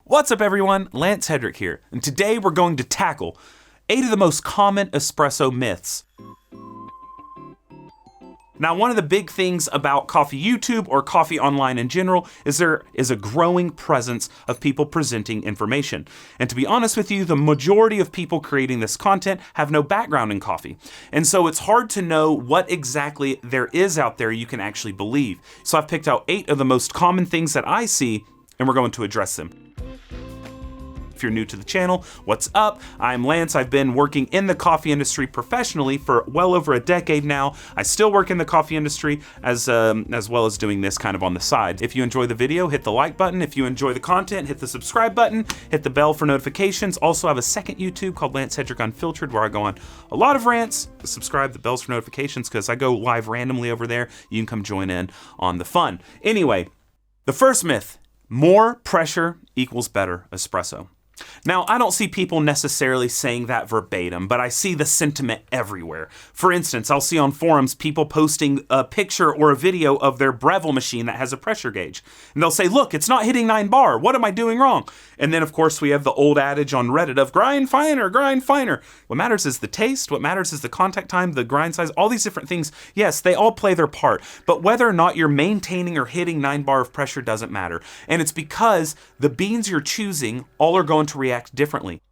What's up everyone, Lance Hedrick here, and today we're going to tackle 8 of the most common espresso myths. Now, one of the big things about coffee YouTube or coffee online in general is there is a growing presence of people presenting information. And to be honest with you, the majority of people creating this content have no background in coffee. And so it's hard to know what exactly there is out there you can actually believe. So I've picked out 8 of the most common things that I see, and we're going to address them. If you're new to the channel, what's up? I'm Lance. I've been working in the coffee industry professionally for well over a decade now. I still work in the coffee industry as well as doing this kind of on the side. If you enjoy the video, hit the like button. If you enjoy the content, hit the subscribe button, hit the bell for notifications. Also have a second YouTube called Lance Hedrick Unfiltered where I go on a lot of rants. Subscribe, the bells for notifications because I go live randomly over there. You can come join in on the fun. Anyway, the first myth, more pressure equals better espresso. Now, I don't see people necessarily saying that verbatim, but I see the sentiment everywhere. For instance, I'll see on forums people posting a picture or a video of their Breville machine that has a pressure gauge. And they'll say, look, it's not hitting 9 bar. What am I doing wrong? And then, of course, we have the old adage on Reddit of grind finer, grind finer. What matters is the taste. What matters is the contact time, the grind size, all these different things. Yes, they all play their part. But whether or not you're maintaining or hitting 9 bar of pressure doesn't matter. And it's because the beans you're choosing all are going to react differently.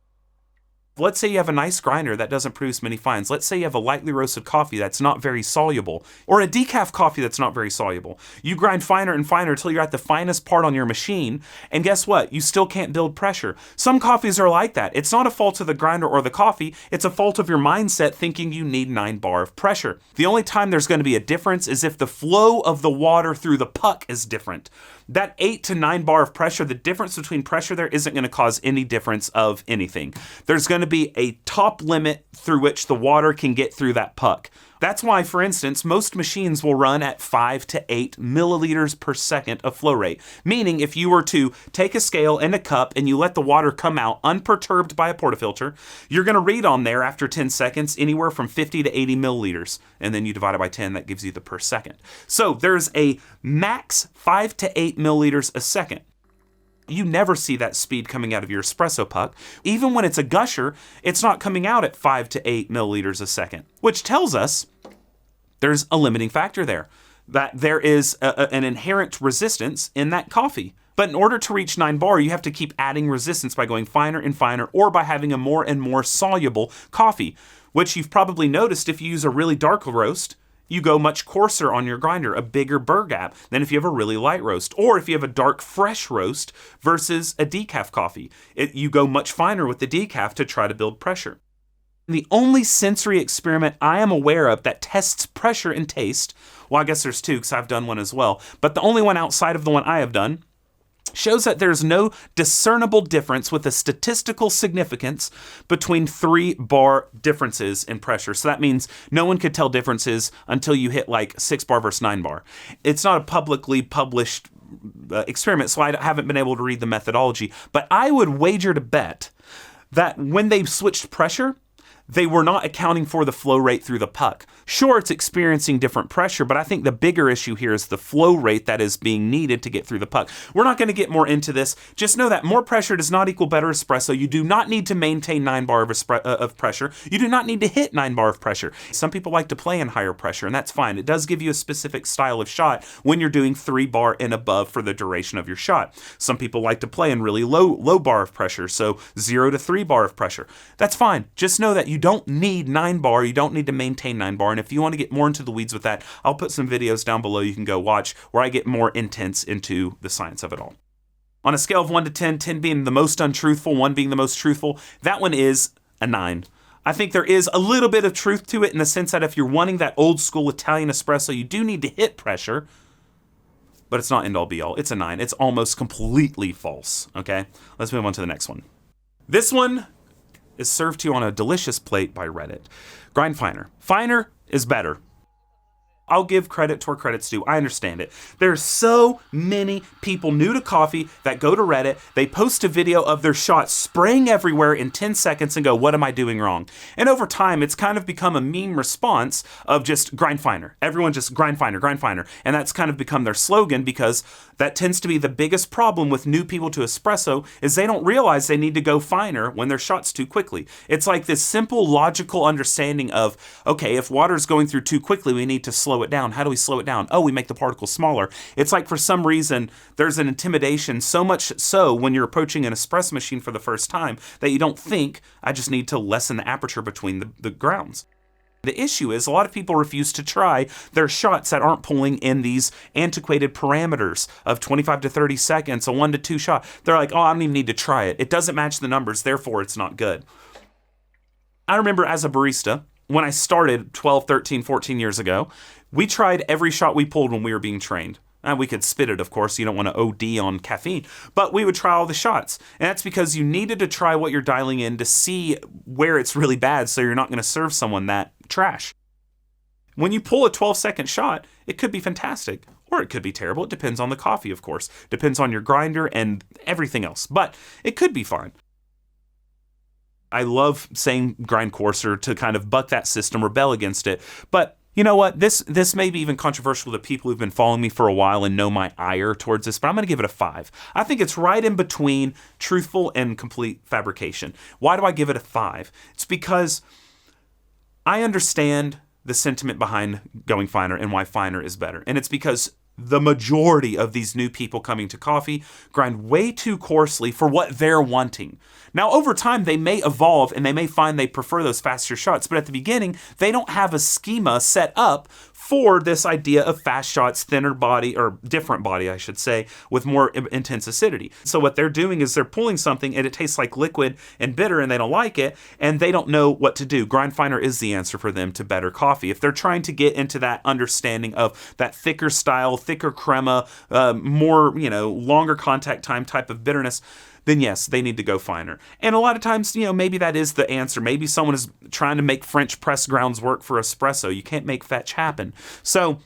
Let's say you have a nice grinder that doesn't produce many fines. Let's say you have a lightly roasted coffee that's not very soluble, or a decaf coffee that's not very soluble. You grind finer and finer until you're at the finest part on your machine, and guess what? You still can't build pressure. Some coffees are like that. It's not a fault of the grinder or the coffee, it's a fault of your mindset thinking you need 9 bar of pressure. The only time there's going to be a difference is if the flow of the water through the puck is different. That 8 to 9 bar of pressure, the difference between pressure there isn't going to cause any difference of anything. There's going to be a top limit through which the water can get through that puck. That's why, for instance, most machines will run at 5 to 8 milliliters per second of flow rate. Meaning, if you were to take a scale and a cup and you let the water come out unperturbed by a portafilter, you're going to read on there after 10 seconds anywhere from 50 to 80 milliliters. And then you divide it by 10, that gives you the per second. So there's a max 5 to 8 milliliters a second. You never see that speed coming out of your espresso puck. Even when it's a gusher, it's not coming out at 5 to 8 milliliters a second, which tells us there's a limiting factor there, that there is an inherent resistance in that coffee. But in order to reach 9 bar, you have to keep adding resistance by going finer and finer, or by having a more and more soluble coffee, which you've probably noticed if you use a really dark roast, you go much coarser on your grinder, a bigger burr gap than if you have a really light roast. Or if you have a dark fresh roast versus a decaf coffee, you go much finer with the decaf to try to build pressure. The only sensory experiment I am aware of that tests pressure and taste, well, I guess there's 2 because I've done one as well, but the only one outside of the one I have done shows that there's no discernible difference with a statistical significance between 3 bar differences in pressure. So that means no one could tell differences until you hit like 6 bar versus 9 bar. It's not a publicly published experiment, so I haven't been able to read the methodology, but I would wager to bet that when they switched pressure, they were not accounting for the flow rate through the puck. Sure, it's experiencing different pressure, but I think the bigger issue here is the flow rate that is being needed to get through the puck. We're not going to get more into this. Just know that more pressure does not equal better espresso. You do not need to maintain 9 bar of pressure. You do not need to hit 9 bar of pressure. Some people like to play in higher pressure, and that's fine. It does give you a specific style of shot when you're doing 3 bar and above for the duration of your shot. Some people like to play in really low bar of pressure, so 0 to 3 bar of pressure. That's fine. Just know that you don't need 9 bar. You don't need to maintain 9 bar. And if you want to get more into the weeds with that, I'll put some videos down below you can go watch where I get more intense into the science of it all. On a scale of 1 to 10, 10 being the most untruthful, 1 being the most truthful, that one is a 9. I think there is a little bit of truth to it in the sense that if you're wanting that old school Italian espresso, you do need to hit pressure, but it's not end all be all. It's a 9. It's almost completely false. Okay, let's move on to the next one. This one is served to you on a delicious plate by Reddit. Grind finer. Finer is better. I'll give credit to where credit's due. I understand it. There's so many people new to coffee that go to Reddit, they post a video of their shot spraying everywhere in 10 seconds and go, what am I doing wrong? And over time, it's kind of become a meme response of just grind finer. Everyone just grind finer, grind finer. And that's kind of become their slogan, because that tends to be the biggest problem with new people to espresso is they don't realize they need to go finer when their shot's too quickly. It's like this simple logical understanding of, okay, if water's going through too quickly, we need to slow it down. How do we slow it down? Oh, we make the particles smaller. It's like for some reason, there's an intimidation, so much so when you're approaching an espresso machine for the first time that you don't think, I just need to lessen the aperture between the grounds. The issue is a lot of people refuse to try their shots that aren't pulling in these antiquated parameters of 25 to 30 seconds, a 1 to 2 shot. They're like, oh, I don't even need to try it. It doesn't match the numbers, therefore it's not good. I remember as a barista, when I started 12, 13, 14 years ago, we tried every shot we pulled when we were being trained. And we could spit it, of course. You don't want to OD on caffeine. But we would try all the shots. And that's because you needed to try what you're dialing in to see where it's really bad, so you're not going to serve someone that trash. When you pull a 12-second shot, it could be fantastic. Or it could be terrible. It depends on the coffee, of course. Depends on your grinder and everything else. But it could be fine. I love saying grind coarser to kind of buck that system, rebel against it. But you know what? This may be even controversial to people who've been following me for a while and know my ire towards this, but I'm going to give it a 5. I think it's right in between truthful and complete fabrication. Why do I give it a 5? It's because I understand the sentiment behind going finer and why finer is better. And it's because the majority of these new people coming to coffee grind way too coarsely for what they're wanting. Now, over time, they may evolve and they may find they prefer those faster shots, but at the beginning, they don't have a schema set up for this idea of fast shots, thinner body, or different body, I should say, with more intense acidity. So what they're doing is they're pulling something and it tastes like liquid and bitter and they don't like it and they don't know what to do. Grind finer is the answer for them to better coffee. If they're trying to get into that understanding of that thicker style, thicker crema, more, longer contact time type of bitterness, then yes, they need to go finer. And a lot of times, maybe that is the answer. Maybe someone is trying to make French press grounds work for espresso. You can't make fetch happen. So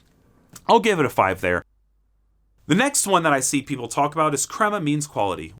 I'll give it a 5 there. The next one that I see people talk about is crema means quality.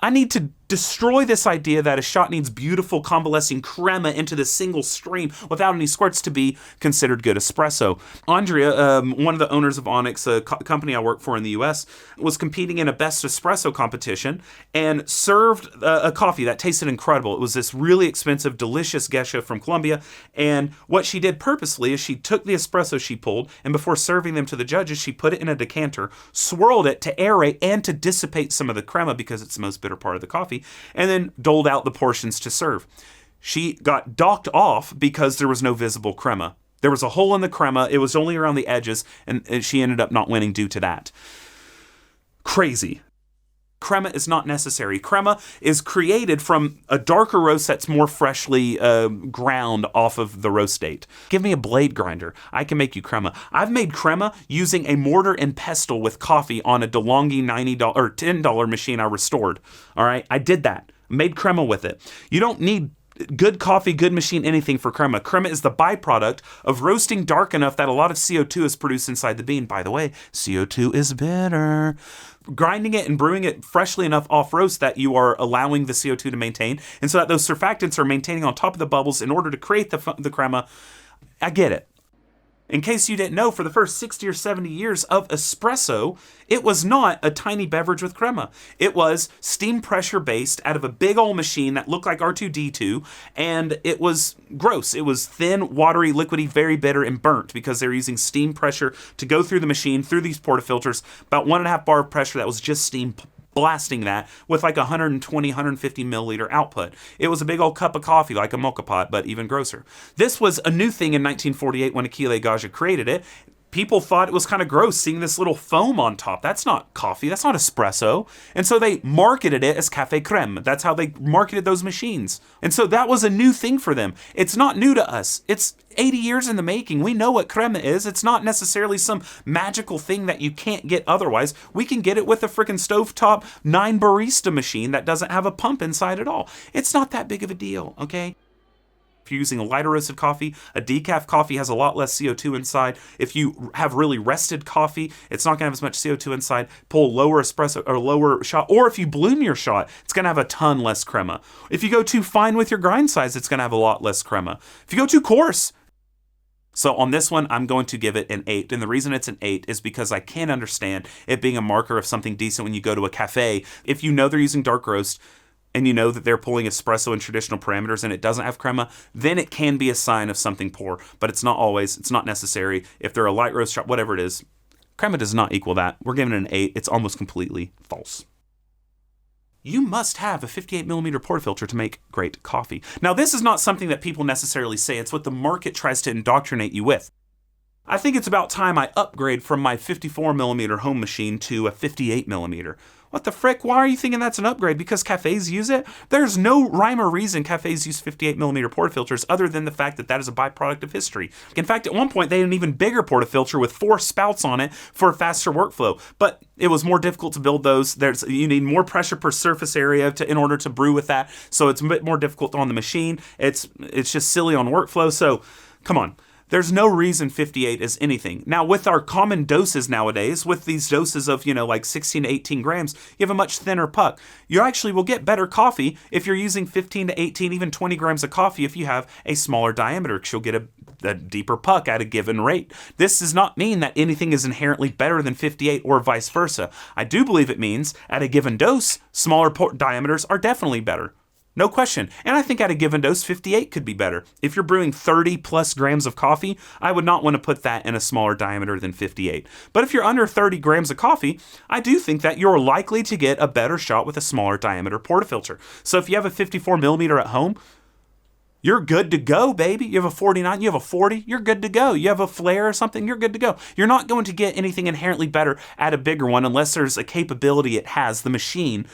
I need to destroy this idea that a shot needs beautiful convalescing crema into the single stream without any squirts to be considered good espresso. Andrea, one of the owners of Onyx, a company I work for in the US, was competing in a best espresso competition and served a coffee that tasted incredible. It was this really expensive, delicious geisha from Colombia. And what she did purposely is she took the espresso she pulled, and before serving them to the judges, she put it in a decanter, swirled it to aerate and to dissipate some of the crema because it's the most bitter part of the coffee, and then doled out the portions to serve. She got docked off because there was no visible crema. There was a hole in the crema. It was only around the edges, and she ended up not winning due to that. Crazy. Crema is not necessary. Crema is created from a darker roast that's more freshly ground off of the roast date. Give me a blade grinder. I can make you crema. I've made crema using a mortar and pestle with coffee on a DeLonghi $90 or $10 machine I restored. All right, I did that. Made crema with it. You don't need good coffee, good machine, anything for crema. Crema is the byproduct of roasting dark enough that a lot of CO2 is produced inside the bean. By the way, CO2 is bitter. Grinding it and brewing it freshly enough off roast that you are allowing the CO2 to maintain, and so that those surfactants are maintaining on top of the bubbles in order to create the crema. I get it. In case you didn't know, for the first 60 or 70 years of espresso, it was not a tiny beverage with crema. It was steam pressure based out of a big old machine that looked like R2-D2, and it was gross. It was thin, watery, liquidy, very bitter, and burnt because they were using steam pressure to go through the machine, through these portafilters, about 1.5 bar of pressure that was just steam blasting that with like 120, 150 milliliter output. It was a big old cup of coffee, like a mocha pot, but even grosser. This was a new thing in 1948 when Achille Gaggia created it. People thought it was kind of gross seeing this little foam on top. That's not coffee. That's not espresso. And so they marketed it as Café Crème. That's how they marketed those machines. And so that was a new thing for them. It's not new to us. It's 80 years in the making. We know what crema is. It's not necessarily some magical thing that you can't get otherwise. We can get it with a freaking stovetop 9 barista machine that doesn't have a pump inside at all. It's not that big of a deal, okay? If you're using a lighter roasted coffee, a decaf coffee has a lot less CO2 inside. If you have really rested coffee, it's not going to have as much CO2 inside. Pull lower espresso or lower shot. Or if you bloom your shot, it's going to have a ton less crema. If you go too fine with your grind size, it's going to have a lot less crema. If you go too coarse, so on this one, I'm going to give it an 8. And the reason it's an 8 is because I can understand it being a marker of something decent when you go to a cafe. If you know they're using dark roast, and you know that they're pulling espresso in traditional parameters and it doesn't have crema, then it can be a sign of something poor. But it's not always, it's not necessary. If they're a light roast shop, whatever it is, crema does not equal that. We're giving it an 8. It's almost completely false. You must have a 58 millimeter portafilter to make great coffee. Now, this is not something that people necessarily say. It's what the market tries to indoctrinate you with. I think it's about time I upgrade from my 54 millimeter home machine to a 58 millimeter. What the frick? Why are you thinking that's an upgrade? Because cafes use it? There's no rhyme or reason cafes use 58 millimeter portafilters other than the fact that that is a byproduct of history. In fact, at one point, they had an even bigger portafilter with 4 spouts on it for a faster workflow. But it was more difficult to build those. You need more pressure per surface area in order to brew with that. So it's a bit more difficult on the machine. It's just silly on workflow. So come on. There's no reason 58 is anything. Now, with our common doses nowadays, with these doses of, like 16 to 18 grams, you have a much thinner puck. You actually will get better coffee if you're using 15 to 18, even 20 grams of coffee if you have a smaller diameter, because you'll get a deeper puck at a given rate. This does not mean that anything is inherently better than 58 or vice versa. I do believe it means at a given dose, smaller diameters are definitely better. No question. And I think at a given dose, 58 could be better. If you're brewing 30 plus grams of coffee, I would not want to put that in a smaller diameter than 58. But if you're under 30 grams of coffee, I do think that you're likely to get a better shot with a smaller diameter portafilter. So if you have a 54 millimeter at home, you're good to go, baby. You have a 49, you have a 40, you're good to go. You have a flare or something, you're good to go. You're not going to get anything inherently better at a bigger one unless there's a capability it has, the machine,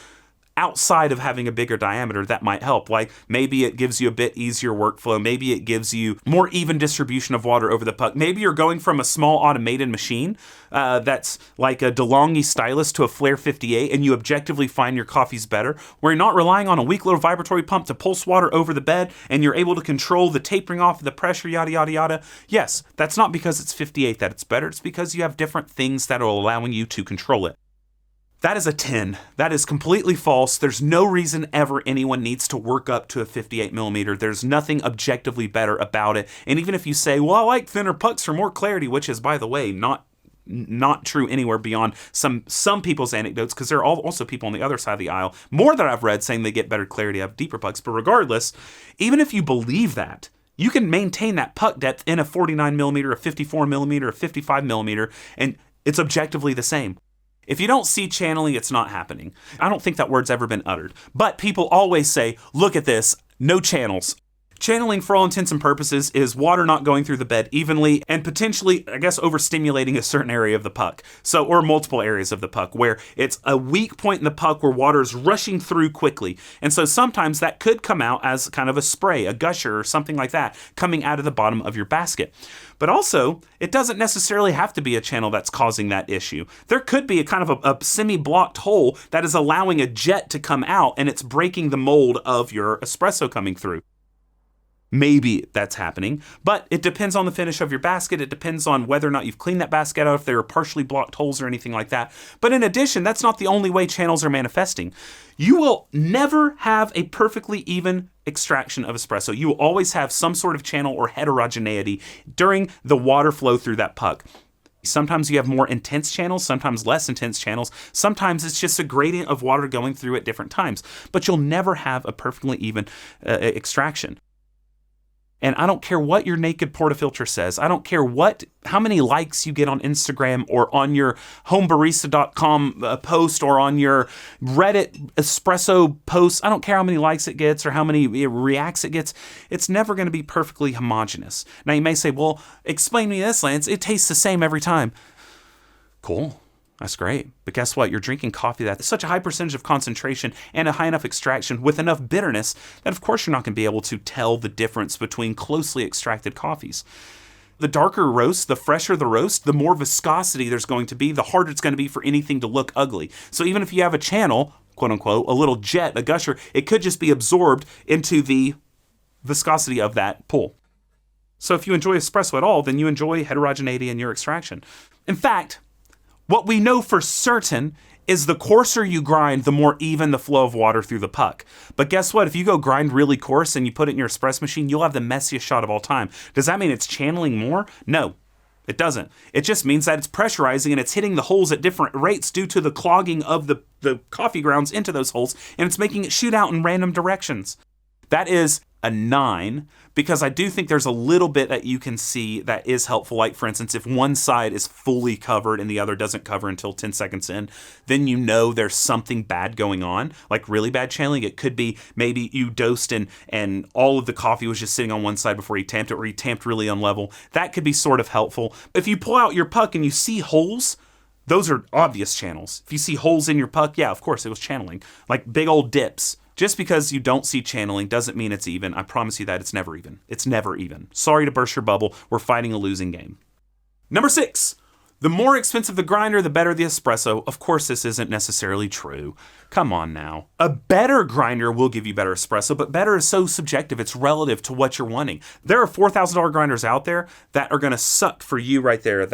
outside of having a bigger diameter that might help. Like maybe it gives you a bit easier workflow. Maybe it gives you more even distribution of water over the puck. Maybe you're going from a small automated machine that's like a DeLonghi stylus to a Flair 58 and you objectively find your coffee's better, where you're not relying on a weak little vibratory pump to pulse water over the bed and you're able to control the tapering off of the pressure, yada, yada, yada. Yes, that's not because it's 58 that it's better. It's because you have different things that are allowing you to control it. That is a 10. That is completely false. There's no reason ever anyone needs to work up to a 58 millimeter. There's nothing objectively better about it. And even if you say, well, I like thinner pucks for more clarity, which is, by the way, not true anywhere beyond some people's anecdotes, because there are also people on the other side of the aisle, more that I've read, saying they get better clarity out of deeper pucks. But regardless, even if you believe that, you can maintain that puck depth in a 49 millimeter, a 54 millimeter, a 55 millimeter, and it's objectively the same. If you don't see channeling, it's not happening. I don't think that word's ever been uttered. But people always say, look at this, no channels. Channeling, for all intents and purposes, is water not going through the bed evenly and potentially, I guess, overstimulating a certain area of the puck. Or multiple areas of the puck, where it's a weak point in the puck where water is rushing through quickly. And so sometimes that could come out as kind of a spray, a gusher, or something like that, coming out of the bottom of your basket. But also, it doesn't necessarily have to be a channel that's causing that issue. There could be a kind of a semi-blocked hole that is allowing a jet to come out and it's breaking the mold of your espresso coming through. Maybe that's happening, but it depends on the finish of your basket. It depends on whether or not you've cleaned that basket out, if there are partially blocked holes or anything like that. But in addition, that's not the only way channels are manifesting. You will never have a perfectly even extraction of espresso. You will always have some sort of channel or heterogeneity during the water flow through that puck. Sometimes you have more intense channels, sometimes less intense channels. Sometimes it's just a gradient of water going through at different times. But you'll never have a perfectly even extraction. And I don't care what your naked portafilter says. I don't care how many likes you get on Instagram or on your homebarista.com post or on your Reddit espresso post. I don't care how many likes it gets or how many reacts it gets. It's never going to be perfectly homogeneous. Now you may say, well, explain me this, Lance. It tastes the same every time. Cool. That's great. But guess what? You're drinking coffee that's such a high percentage of concentration and a high enough extraction with enough bitterness that of course you're not going to be able to tell the difference between closely extracted coffees. The darker roast, the fresher the roast, the more viscosity there's going to be, the harder it's going to be for anything to look ugly. So even if you have a channel, quote unquote, a little jet, a gusher, it could just be absorbed into the viscosity of that pull. So if you enjoy espresso at all, then you enjoy heterogeneity in your extraction. In fact, what we know for certain is the coarser you grind, the more even the flow of water through the puck. But guess what? If you go grind really coarse and you put it in your espresso machine, you'll have the messiest shot of all time. Does that mean it's channeling more? No, it doesn't. It just means that it's pressurizing and it's hitting the holes at different rates due to the clogging of the coffee grounds into those holes, and it's making it shoot out in random directions. That is a 9, because I do think there's a little bit that you can see that is helpful. Like, for instance, if one side is fully covered and the other doesn't cover until 10 seconds in, then you know there's something bad going on, like really bad channeling. It could be maybe you dosed and all of the coffee was just sitting on one side before you tamped it, or you tamped really unlevel. That could be sort of helpful. If you pull out your puck and you see holes, those are obvious channels. If you see holes in your puck, yeah, of course it was channeling, like big old dips. Just because you don't see channeling doesn't mean it's even. I promise you that it's never even. It's never even. Sorry to burst your bubble. We're fighting a losing game. Number 6. The more expensive the grinder, the better the espresso. Of course, this isn't necessarily true. Come on now. A better grinder will give you better espresso, but better is so subjective. It's relative to what you're wanting. There are $4,000 grinders out there that are going to suck for you right there.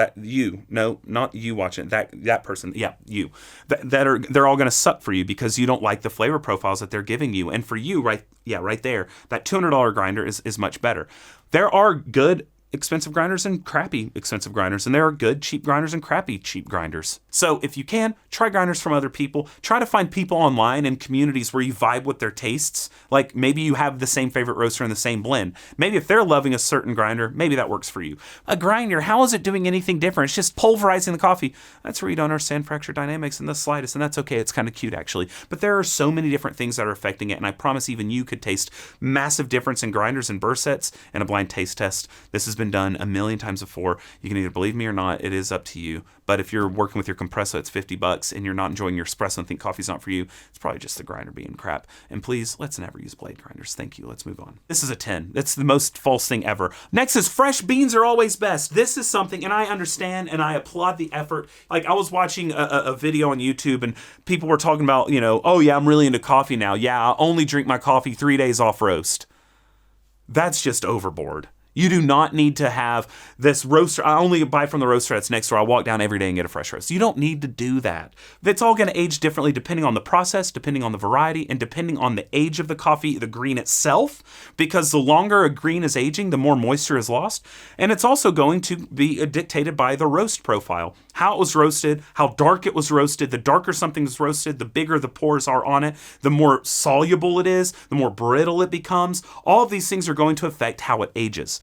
No, not you watching it. That person. Yeah, you. They're all going to suck for you because you don't like the flavor profiles that they're giving you. And for you, right there, that $200 grinder is much better. There are good expensive grinders and crappy expensive grinders, and there are good cheap grinders and crappy cheap grinders. So if you can, try grinders from other people. Try to find people online and communities where you vibe with their tastes. Like maybe you have the same favorite roaster in the same blend. Maybe if they're loving a certain grinder, maybe that works for you. A grinder, how is it doing anything different? It's just pulverizing the coffee. That's where you don't understand fracture dynamics in the slightest, and that's okay. It's kind of cute actually. But there are so many different things that are affecting it, and I promise even you could taste massive difference in grinders and burst sets in a blind taste test. This has been done a million times before. You can either believe me or not. It is up to you. But if you're working with your Compresso, it's $50 and you're not enjoying your espresso and think coffee's not for you, it's probably just the grinder being crap. And please, let's never use blade grinders. Thank you. Let's move on. This is a 10. That's the most false thing ever. Next is fresh beans are always best. This is something, and I understand and I applaud the effort. Like I was watching a video on YouTube and people were talking about, oh yeah, I'm really into coffee now. Yeah, I only drink my coffee 3 days off roast. That's just overboard. You do not need to have this roaster. I only buy from the roaster that's next door. I walk down every day and get a fresh roast. You don't need to do that. It's all going to age differently depending on the process, depending on the variety, and depending on the age of the coffee, the green itself, because the longer a green is aging, the more moisture is lost. And it's also going to be dictated by the roast profile. How it was roasted, how dark it was roasted. The darker something is roasted, the bigger the pores are on it, the more soluble it is, the more brittle it becomes. All of these things are going to affect how it ages.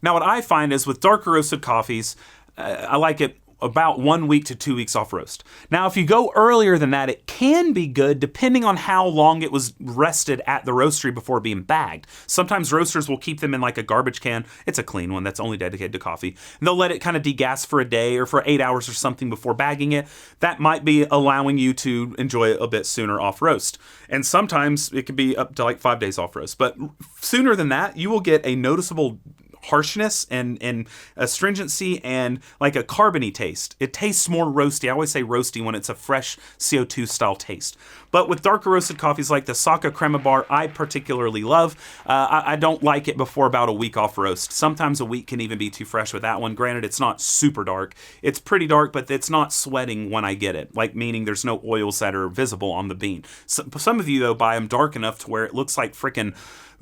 Now, what I find is with darker roasted coffees, I like it about 1 week to 2 weeks off roast. Now, if you go earlier than that, it can be good depending on how long it was rested at the roastery before being bagged. Sometimes roasters will keep them in like a garbage can. It's a clean one that's only dedicated to coffee. And they'll let it kind of degas for a day or for 8 hours or something before bagging it. That might be allowing you to enjoy it a bit sooner off roast. And sometimes it could be up to like 5 days off roast. But sooner than that, you will get a noticeable harshness and astringency and like a carbony taste. It tastes more roasty. I always say roasty when it's a fresh CO2 style taste. But with darker roasted coffees like the Saka Crema Bar, I particularly love. I don't like it before about a week off roast. Sometimes a week can even be too fresh with that one. Granted, it's not super dark. It's pretty dark, but it's not sweating when I get it. Like meaning there's no oils that are visible on the bean. Some of you though buy them dark enough to where it looks like freaking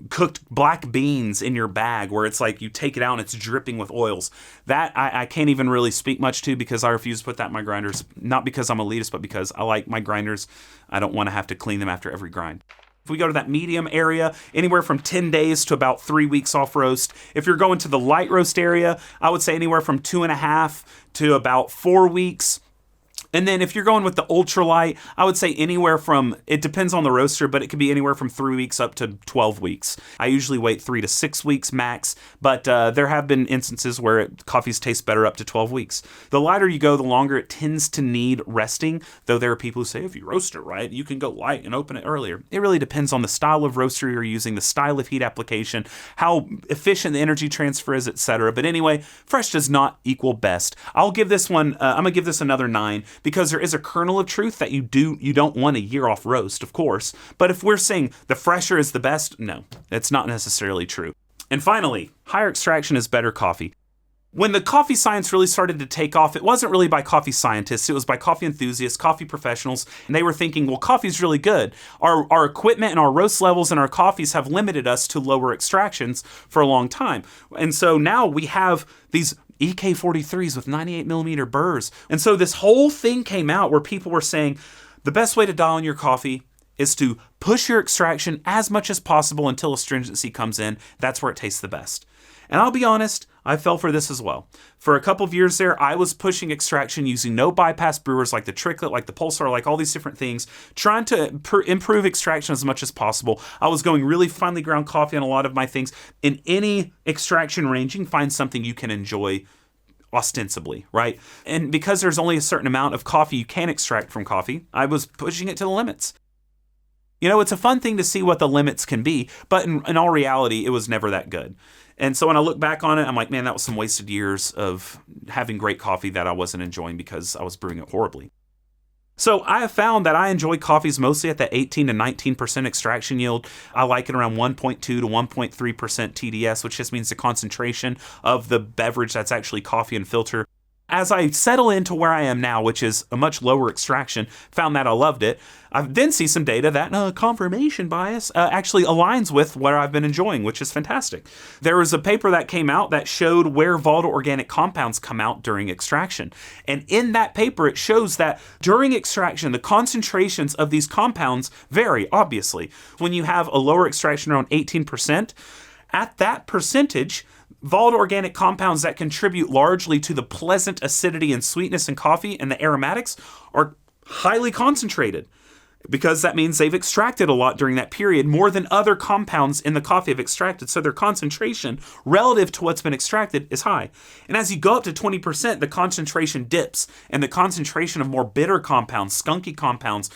cooked black beans in your bag, where it's like you take it out and it's dripping with oils. That I can't even really speak much to because I refuse to put that in my grinders. Not because I'm elitist, but because I like my grinders. I don't want to have to clean them after every grind. If we go to that medium area, anywhere from 10 days to about 3 weeks off roast. If you're going to the light roast area, I would say anywhere from 2.5 to about 4 weeks. And then if you're going with the ultralight, I would say anywhere from, it depends on the roaster, but it could be anywhere from 3 weeks up to 12 weeks. I usually wait 3 to 6 weeks max, but there have been instances where coffees taste better up to 12 weeks. The lighter you go, the longer it tends to need resting, though there are people who say if you roast it right, you can go light and open it earlier. It really depends on the style of roaster you're using, the style of heat application, how efficient the energy transfer is, etc. But anyway, fresh does not equal best. I'll give this one, I'm going to give this another 9. because there is a kernel of truth that you don't want a year off roast, of course. But if we're saying the fresher is the best, no, it's not necessarily true. And finally, higher extraction is better coffee. When the coffee science really started to take off, it wasn't really by coffee scientists, it was by coffee enthusiasts, coffee professionals, and they were thinking, well, coffee's really good. Our equipment and our roast levels in our coffees have limited us to lower extractions for a long time. And so now we have these EK43s with 98 millimeter burrs. And so this whole thing came out where people were saying, the best way to dial in your coffee is to push your extraction as much as possible until astringency comes in. That's where it tastes the best. And I'll be honest, I fell for this as well. For a couple of years there, I was pushing extraction using no bypass brewers like the Tricklet, like the Pulsar, like all these different things, trying to improve extraction as much as possible. I was going really finely ground coffee on a lot of my things. In any extraction range, you can find something you can enjoy ostensibly, right? And because there's only a certain amount of coffee you can extract from coffee, I was pushing it to the limits. You know, it's a fun thing to see what the limits can be, but in all reality, it was never that good. And so when I look back on it, I'm like, man, that was some wasted years of having great coffee that I wasn't enjoying because I was brewing it horribly. So I have found that I enjoy coffees mostly at that 18 to 19% extraction yield. I like it around 1.2 to 1.3% TDS, which just means the concentration of the beverage that's actually coffee and filter. As I settle into where I am now, which is a much lower extraction, found that I loved it. I then see some data that confirmation bias actually aligns with what I've been enjoying, which is fantastic. There was a paper that came out that showed where volatile organic compounds come out during extraction. And in that paper, it shows that during extraction, the concentrations of these compounds vary, obviously. When you have a lower extraction around 18%, at that percentage, volatile organic compounds that contribute largely to the pleasant acidity and sweetness in coffee and the aromatics are highly concentrated, because that means they've extracted a lot during that period, more than other compounds in the coffee have extracted. So their concentration relative to what's been extracted is high. And as you go up to 20%, the concentration dips, and the concentration of more bitter compounds, skunky compounds,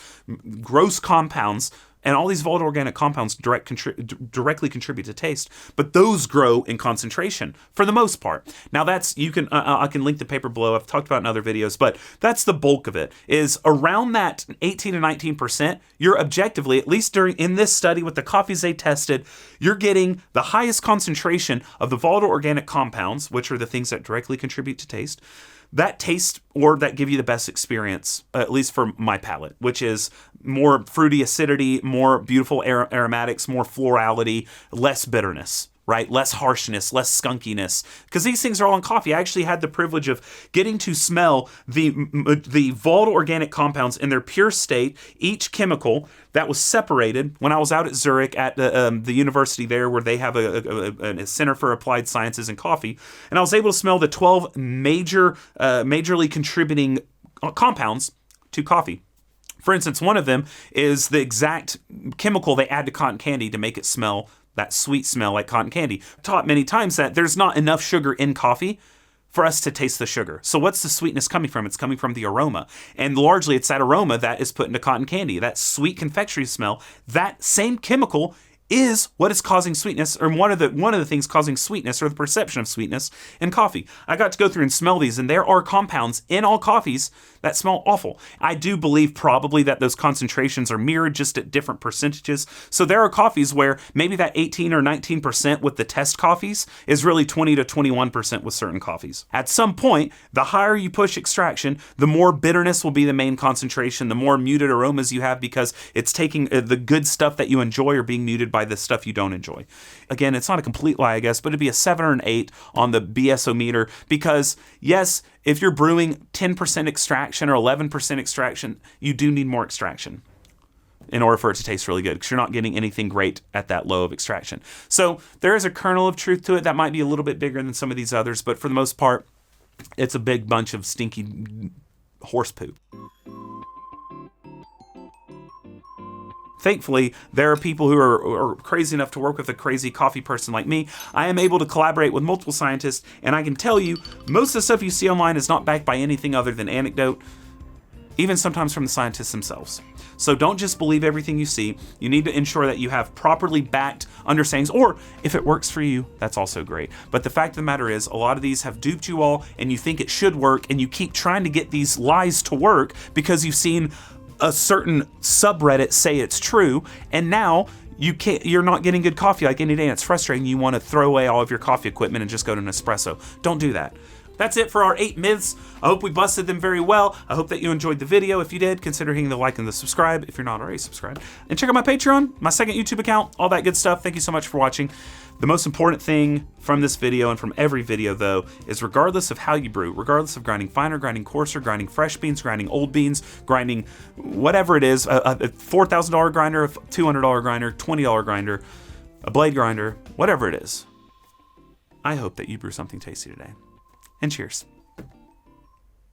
gross compounds, and all these volatile organic compounds directly contribute to taste, but those grow in concentration for the most part. Now that's, I can link the paper below. I've talked about it in other videos, but that's the bulk of it, is around that 18 to 19%. You're objectively, at least in this study with the coffees they tested, you're getting the highest concentration of the volatile organic compounds, which are the things that directly contribute to taste, that taste or that give you the best experience, at least for my palate, which is more fruity acidity, more beautiful aromatics, more florality, less bitterness, right? Less harshness, less skunkiness, because these things are all in coffee. I actually had the privilege of getting to smell the volatile organic compounds in their pure state, each chemical that was separated when I was out at Zurich at the university there, where they have a Center for Applied Sciences in Coffee, and I was able to smell the 12 majorly contributing compounds to coffee. For instance, one of them is the exact chemical they add to cotton candy to make it smell that sweet smell like cotton candy. I've taught many times that there's not enough sugar in coffee for us to taste the sugar. So what's the sweetness coming from? It's coming from the aroma. And largely it's that aroma that is put into cotton candy. That sweet confectionery smell, that same chemical is what is causing sweetness, or one of the things causing sweetness, or the perception of sweetness in coffee. I got to go through and smell these, and there are compounds in all coffees that smell awful. I do believe probably that those concentrations are mirrored, just at different percentages. So there are coffees where maybe that 18 or 19% with the test coffees is really 20 to 21% with certain coffees. At some point, the higher you push extraction, the more bitterness will be the main concentration, the more muted aromas you have, because it's taking the good stuff that you enjoy or being muted by the stuff you don't enjoy. Again, it's not a complete lie, I guess, but it'd be a 7 or an 8 on the BSO-meter, because yes, if you're brewing 10% extraction or 11% extraction, you do need more extraction in order for it to taste really good, because you're not getting anything great at that low of extraction. So there is a kernel of truth to it that might be a little bit bigger than some of these others, but for the most part, it's a big bunch of stinky horse poop. Thankfully, there are people who are crazy enough to work with a crazy coffee person like me. I am able to collaborate with multiple scientists, and I can tell you, most of the stuff you see online is not backed by anything other than anecdote, even sometimes from the scientists themselves. So don't just believe everything you see. You need to ensure that you have properly backed understandings, or if it works for you, that's also great. But the fact of the matter is, a lot of these have duped you all, and you think it should work, and you keep trying to get these lies to work because you've seen a certain subreddit say it's true, and now you're not getting good coffee like any day, and it's frustrating. You want to throw away all of your coffee equipment and just go to an espresso. Don't do that. That's it for our 8 myths. I hope we busted them very well. I hope that you enjoyed the video. If you did, consider hitting the like and the subscribe if you're not already subscribed. And check out my Patreon, my second YouTube account, all that good stuff. Thank you so much for watching. The most important thing from this video and from every video, though, is regardless of how you brew, regardless of grinding finer, grinding coarser, grinding fresh beans, grinding old beans, grinding whatever it is, a $4,000 grinder, a $200 grinder, $20 grinder, a blade grinder, whatever it is, I hope that you brew something tasty today. And cheers.